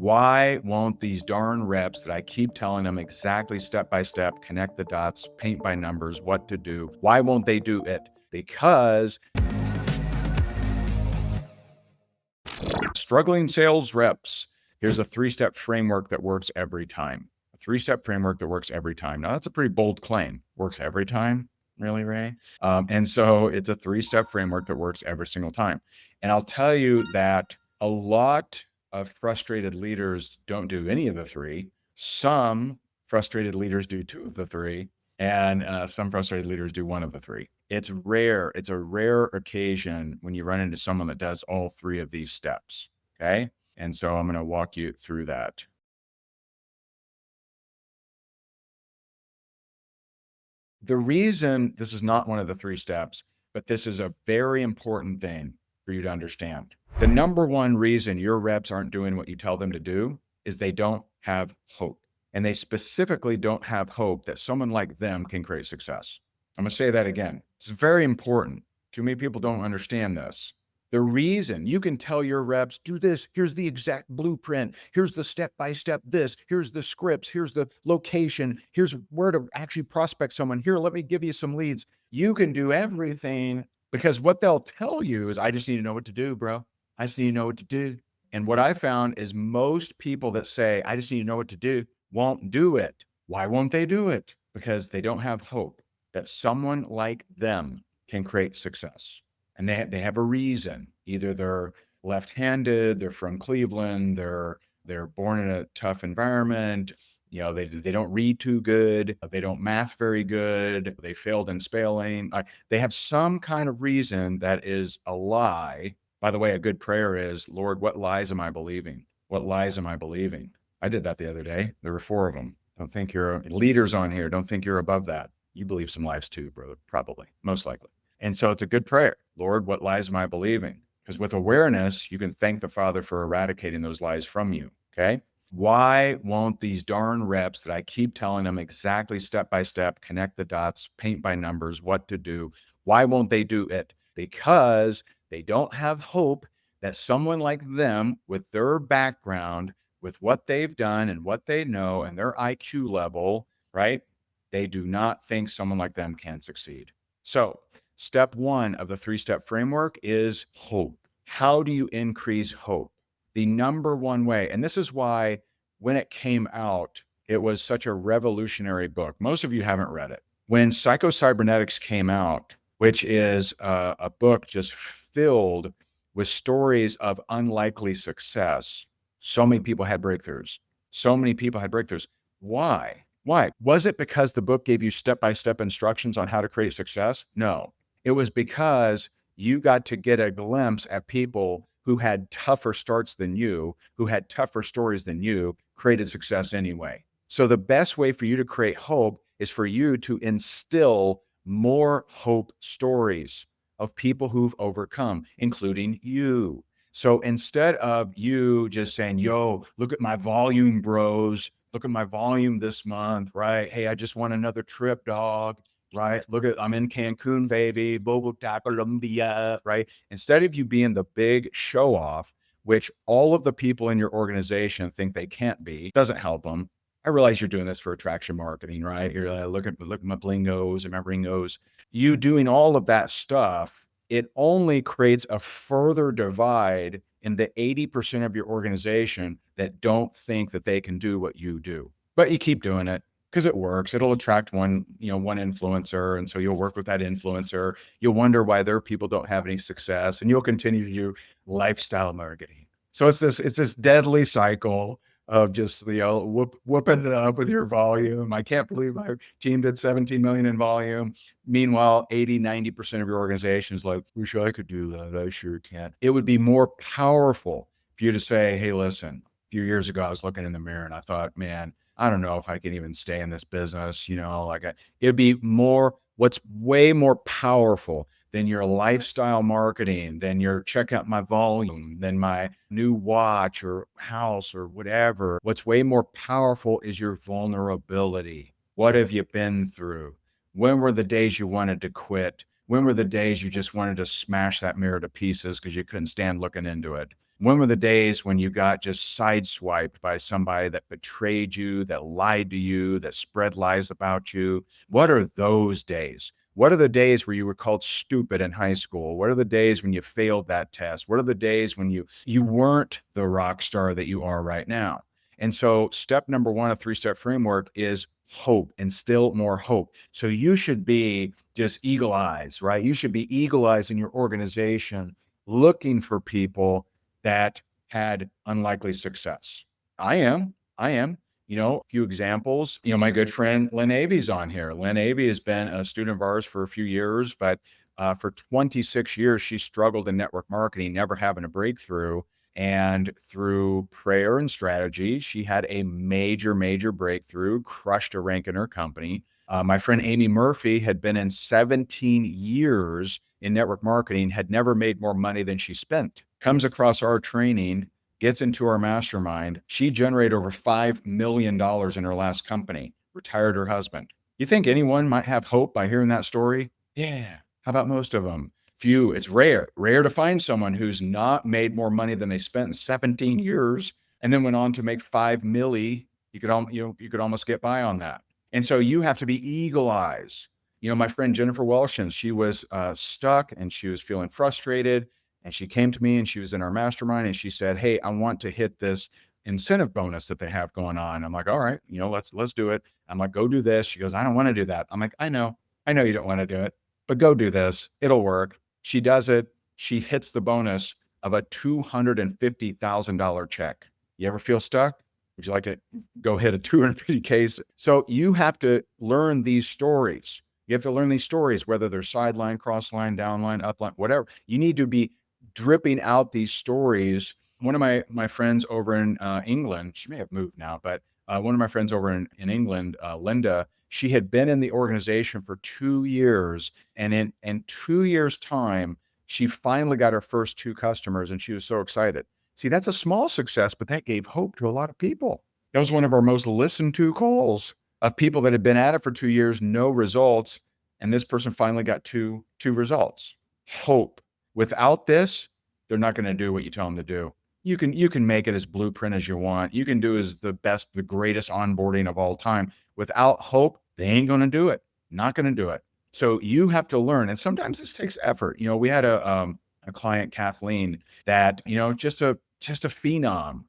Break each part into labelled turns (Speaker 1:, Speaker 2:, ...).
Speaker 1: Why won't these darn reps that I keep telling them exactly step by step, connect the dots, paint by numbers, what to do, why won't they do it? Because struggling sales reps, here's a 3-step framework that works every time. A 3-step framework that works every time. Now, that's a pretty bold claim. Works every time? Really, Ray? And so it's a 3-step framework that works every single time. And I'll tell you that a lot of frustrated leaders don't do any of the 3. Some frustrated leaders do 2 of the 3. And some frustrated leaders do 1 of the 3. It's rare. It's a rare occasion when you run into someone that does all 3 of these steps. Okay. And so I'm going to walk you through that. The reason this is not one of the 3 steps, but this is a very important thing for you to understand. The number one reason your reps aren't doing what you tell them to do is they don't have hope. And they specifically don't have hope that someone like them can create success. I'm going to say that again. It's very important. Too many people don't understand this. The reason you can tell your reps, do this, here's the exact blueprint, here's the step-by-step this, here's the scripts, here's the location, here's where to actually prospect someone. Here, let me give you some leads. You can do everything because what they'll tell you is, I just need to know what to do, bro. I just need to know what to do. And what I found is most people that say, I just need to know what to do, won't do it. Why won't they do it? Because they don't have hope that someone like them can create success. And they have a reason. Either they're left-handed, they're from Cleveland, they're born in a tough environment, they don't read too good, they don't math very good, they failed in spelling. They have some kind of reason that is a lie. By the way, a good prayer is, Lord, what lies am I believing? What lies am I believing? I did that the other day. There were 4 of them. Don't think you're leaders on here. Don't think you're above that. You believe some lies too, brother. Probably, most likely. And so it's a good prayer. Lord, what lies am I believing? Because with awareness, you can thank the Father for eradicating those lies from you. Okay. Why won't these darn reps that I keep telling them exactly step by step, connect the dots, paint by numbers, what to do? Why won't they do it? Because they don't have hope that someone like them, with their background, with what they've done and what they know and their IQ level, right? They do not think someone like them can succeed. So, step 1 of the 3-step framework is hope. How do you increase hope? The number one way, and this is why when it came out, it was such a revolutionary book. Most of you haven't read it. When Psycho-Cybernetics came out, which is a book just filled with stories of unlikely success, so many people had breakthroughs. So many people had breakthroughs. Why? Why? Was it because the book gave you step-by-step instructions on how to create success? No. It was because you got to get a glimpse at people who had tougher starts than you, who had tougher stories than you, created success anyway. So the best way for you to create hope is for you to instill more hope stories of people who've overcome, including you. So instead of you just saying, yo, look at my volume, bros, look at my volume this month, right? Hey, I just won another trip, dog, right? Look at, I'm in Cancun, baby, Bogota, Colombia, right? Instead of you being the big show off, which all of the people in your organization think they can't be, doesn't help them. I realize you're doing this for attraction marketing, right? You're like, look at my blingos and my ringos. You doing all of that stuff, it only creates a further divide in the 80% of your organization that don't think that they can do what you do. But you keep doing it because it works. It'll attract one influencer. And so you'll work with that influencer. You'll wonder why their people don't have any success, and you'll continue to do lifestyle marketing. So it's this deadly cycle of just whooping it up with your volume. I can't believe my team did 17 million in volume. Meanwhile, 80-90% of your organization is like, wish I could do that. I sure can't. It would be more powerful for you to say, hey, listen, a few years ago, I was looking in the mirror and I thought, man, I don't know if I can even stay in this business. It'd be more, what's way more powerful than your lifestyle marketing, than your check out my volume, than my new watch or house or whatever. What's way more powerful is your vulnerability. What have you been through? When were the days you wanted to quit? When were the days you just wanted to smash that mirror to pieces because you couldn't stand looking into it? When were the days when you got just sideswiped by somebody that betrayed you, that lied to you, that spread lies about you? What are those days? What are the days where you were called stupid in high school? What are the days when you failed that test? What are the days when you weren't the rock star that you are right now? And so step number one, a three-step framework is hope, instill more hope. So you should be just eagle eyes, right? You should be eagle eyes in your organization looking for people that had unlikely success. I am. A few examples. My good friend Lynn Avy's on here. Lynn Avy has been a student of ours for a few years, but for 26 years, she struggled in network marketing, never having a breakthrough. And through prayer and strategy, she had a major, major breakthrough, crushed a rank in her company. My friend Amy Murphy had been in 17 years in network marketing, had never made more money than she spent. Comes across our training, gets into our mastermind. She generated over $5 million in her last company, retired her husband. You think anyone might have hope by hearing that story? Yeah. How about most of them? Few. It's rare to find someone who's not made more money than they spent in 17 years and then went on to make 5 milli. You could almost get by on that. And so you have to be eagle eyes. My friend Jennifer Welshins, she was stuck and she was feeling frustrated. And she came to me and she was in our mastermind and she said, "Hey, I want to hit this incentive bonus that they have going on." I'm like, "All right, let's do it." I'm like, "Go do this." She goes, "I don't want to do that." I'm like, I know you don't want to do it, but go do this. It'll work." She does it. She hits the bonus of a $250,000 check. You ever feel stuck? Would you like to go hit a 250K? So you have to learn these stories. You have to learn these stories, whether they're sideline, crossline, downline, upline, whatever. You need to be dripping out these stories. One of my friends over in England, she may have moved now, but one of my friends over in England, Linda, she had been in the organization for 2 years, and in 2 years' time, she finally got her first two customers, and she was so excited. See, that's a small success, but that gave hope to a lot of people. That was one of our most listened to calls of people that had been at it for 2 years, no results, and this person finally got two results. Hope. Without this, they're not going to do what you tell them to do. You can make it as blueprint as you want. You can do as the greatest onboarding of all time. Without hope, they ain't going to do it. Not going to do it. So you have to learn, and sometimes this takes effort. We had a client, Kathleen, that just a phenom.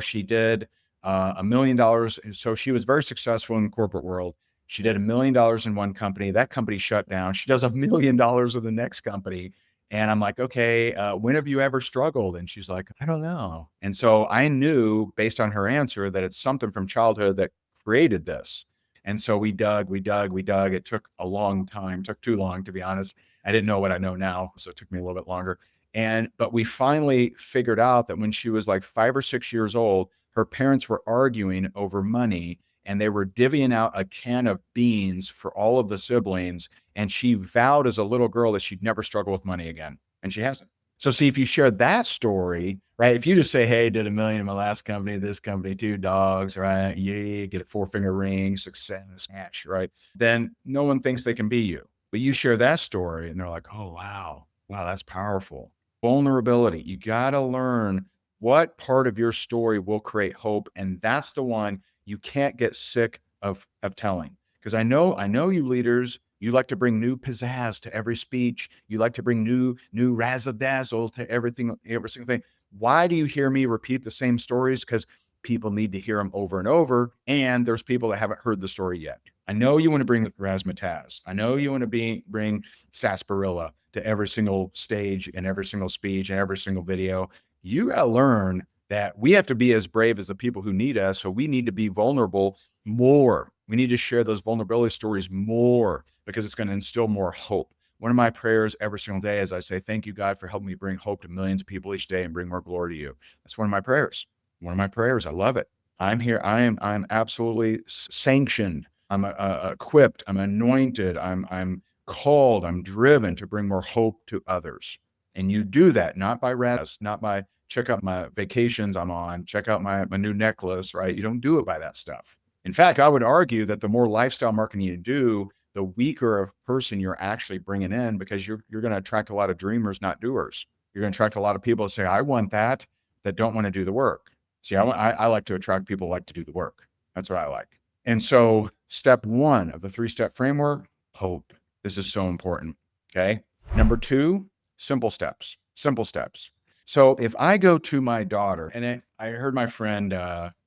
Speaker 1: She did $1 million. So she was very successful in the corporate world. She did $1 million in one company. That company shut down. She does $1 million in the next company. And I'm like, "Okay, when have you ever struggled?" And she's like, "I don't know." And so I knew based on her answer that it's something from childhood that created this. And so we dug, we dug, we dug. It took a long time, took too long, to be honest. I didn't know what I know now, so it took me a little bit longer. But we finally figured out that when she was like 5 or 6 years old, her parents were arguing over money and they were divvying out a can of beans for all of the siblings. And she vowed as a little girl that she'd never struggle with money again. And she hasn't. So see, if you share that story, right? If you just say, "Hey, did $1 million in my last company, this company, two dogs, right? Yeah, get a 4-finger ring, success, cash, right?" Then no one thinks they can be you. But you share that story and they're like, "Oh, wow. Wow, that's powerful." Vulnerability. You got to learn what part of your story will create hope. And that's the one you can't get sick of telling. Because I know you leaders, you like to bring new pizzazz to every speech. You like to bring new razzle dazzle to everything, every single thing. Why do you hear me repeat the same stories? Because people need to hear them over and over. And there's people that haven't heard the story yet. I know you want to bring razzmatazz. I know you want to bring sarsaparilla to every single stage and every single speech and every single video. You got to learn that we have to be as brave as the people who need us. So we need to be vulnerable more. We need to share those vulnerability stories more because it's going to instill more hope. One of my prayers every single day is I say, "Thank you, God, for helping me bring hope to millions of people each day and bring more glory to you." That's one of my prayers. One of my prayers. I love it. I'm here. I'm absolutely sanctioned. I'm equipped. I'm anointed. I'm called. I'm driven to bring more hope to others. And you do that not by not by check out my vacations I'm on, check out my new necklace, right? You don't do it by that stuff. In fact, I would argue that the more lifestyle marketing you do, the weaker of person you're actually bringing in because you're going to attract a lot of dreamers, not doers. You're going to attract a lot of people that say, "I want that." that don't want to do the work. See, I like to attract people who like to do the work. That's what I like. And so step one of the 3-step framework, hope. This is so important. Okay. Number two, simple steps. Simple steps. So if I go to my daughter, and I heard my friend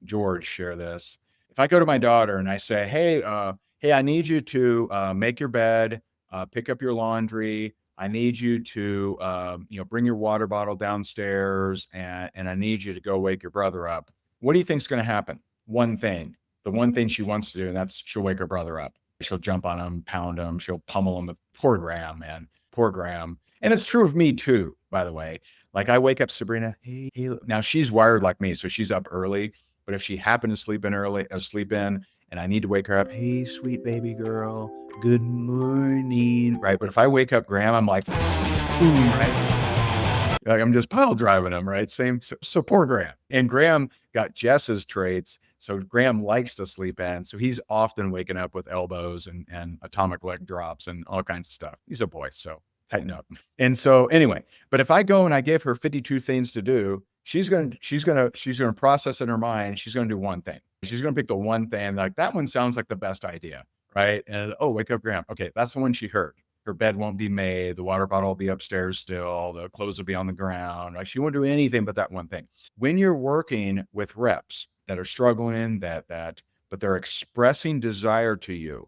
Speaker 1: George share this. If I go to my daughter and I say, hey, I need you to make your bed, pick up your laundry. I need you to, bring your water bottle downstairs, and I need you to go wake your brother up. What do you think's going to happen? One thing, the one thing she wants to do, and that's she'll wake her brother up. She'll jump on him, pound him. She'll pummel him with poor Graham, man, poor Graham. And it's true of me too, by the way. Like I wake up Sabrina. Hey. Now she's wired like me, so she's up early. But if she happened to sleep in, and I need to wake her up, hey, sweet baby girl, good morning, right? But if I wake up Graham, I'm like, boom, right? Like I'm just pile driving him, right? Same, so poor Graham. And Graham got Jess's traits. So Graham likes to sleep in. So he's often waking up with elbows and atomic leg drops and all kinds of stuff. He's a boy, so tighten up. And so anyway, but if I go and I give her 52 things to do, she's gonna process in her mind. She's gonna do one thing. She's gonna pick the one thing, like that one sounds like the best idea, right? And oh, wake up Graham. Okay, that's the one she heard. Her bed won't be made. The water bottle will be upstairs still. The clothes will be on the ground. Like she won't do anything but that one thing. When you're working with reps that are struggling, but they're expressing desire to you,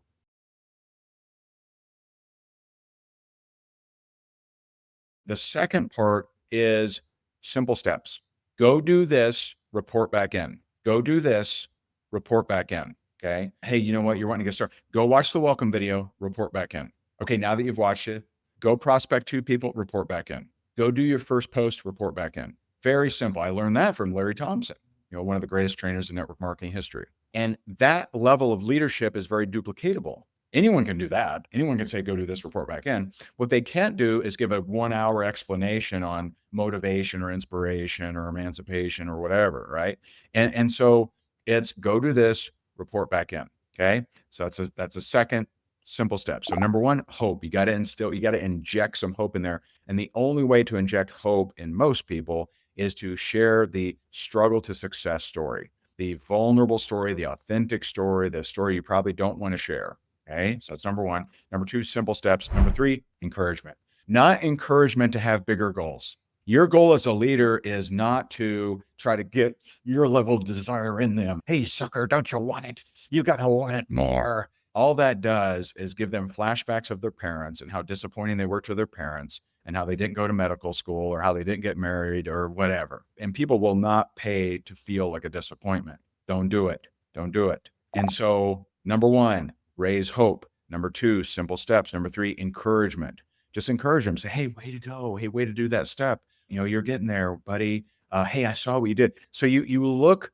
Speaker 1: the second part is simple steps. Go do this, report back in. Go do this, report back in. Okay. Hey, you know what? You're wanting to get started. Go watch the welcome video, report back in. Okay. Now that you've watched it, go prospect 2 people, report back in. Go do your first post, report back in. Very simple. I learned that from Larry Thompson, one of the greatest trainers in network marketing history. And that level of leadership is very duplicatable. Anyone can do that. Anyone can say, go do this, report back in. What they can't do is give a 1-hour explanation on motivation or inspiration or emancipation or whatever, right? And so it's go do this, report back in. Okay. So that's a second simple step. So number one, hope. You got to inject some hope in there. And the only way to inject hope in most people is to share the struggle to success story, the vulnerable story, the authentic story, the story you probably don't want to share. Okay. So that's number one. Number two, simple steps. Number three, encouragement. Not encouragement to have bigger goals. Your goal as a leader is not to try to get your level of desire in them. Hey, sucker, don't you want it? You got to want it more. All that does is give them flashbacks of their parents and how disappointing they were to their parents and how they didn't go to medical school or how they didn't get married or whatever. And people will not pay to feel like a disappointment. Don't do it. Don't do it. And so, number one, raise hope. Number two, simple steps. Number three, encouragement. Just encourage them. Say, hey, way to go. Hey, way to do that step. You're getting there, buddy. Hey, I saw what you did. So you look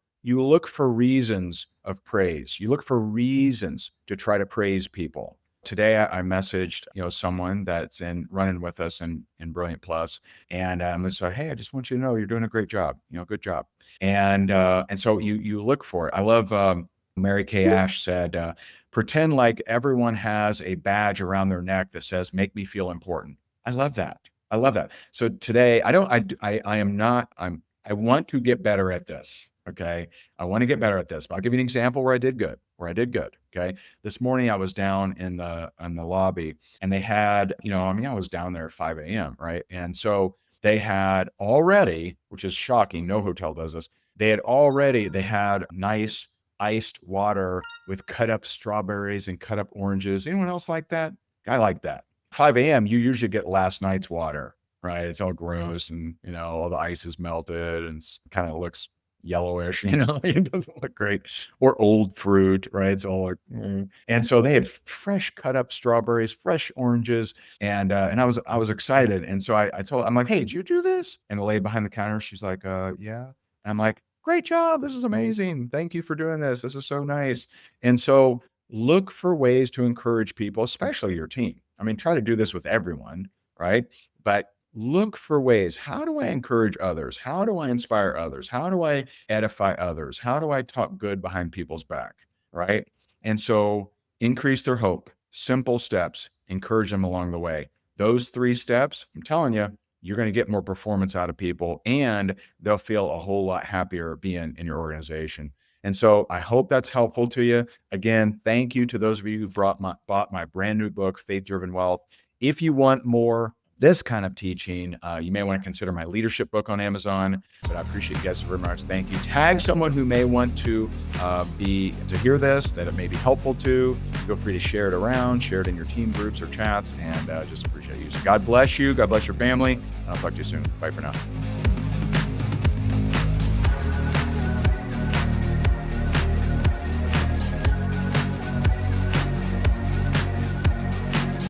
Speaker 1: for reasons of praise. You look for reasons to try to praise people. Today, I messaged someone that's running with us in Brilliant Plus, and it's like, hey, I just want you to know you're doing a great job. Good job. And so you look for it. I love Mary Kay Ash said, pretend like everyone has a badge around their neck that says, make me feel important. I love that. I love that. So today, I want to get better at this. Okay. I want to get better at this, but I'll give you an example where I did good. Okay. This morning I was down in the lobby and they had, I was down there at 5 a.m. Right. And so they had already, which is shocking. No hotel does this. They had nice iced water with cut up strawberries and cut up oranges. Anyone else like that? I like that. 5 a.m. you usually get last night's water, right? It's all gross and, all the ice is melted and kind of looks yellowish, it doesn't look great, or old fruit, right? It's all like, and so they had fresh cut up strawberries, fresh oranges. And I was excited. And so I'm like, hey, did you do this? And the lady behind the counter, she's like, yeah. And I'm like, great job. This is amazing. Thank you for doing this. This is so nice. And so look for ways to encourage people, especially your team. I mean, try to do this with everyone, right? But look for ways. How do I encourage others? How do I inspire others? How do I edify others? How do I talk good behind people's back, right? And so increase their hope, simple steps, encourage them along the way. Those 3 steps, I'm telling you, you're going to get more performance out of people, and they'll feel a whole lot happier being in your organization. And so I hope that's helpful to you. Again, thank you to those of you who bought my brand new book, Faith Driven Wealth. If you want more this kind of teaching, you may want to consider my leadership book on Amazon. But I appreciate you guys very much. Thank you. Tag someone who may want to hear this, that it may be helpful to. Feel free to share it around, share it in your team groups or chats, and just appreciate you. So God bless you. God bless your family. And I'll talk to you soon. Bye for now.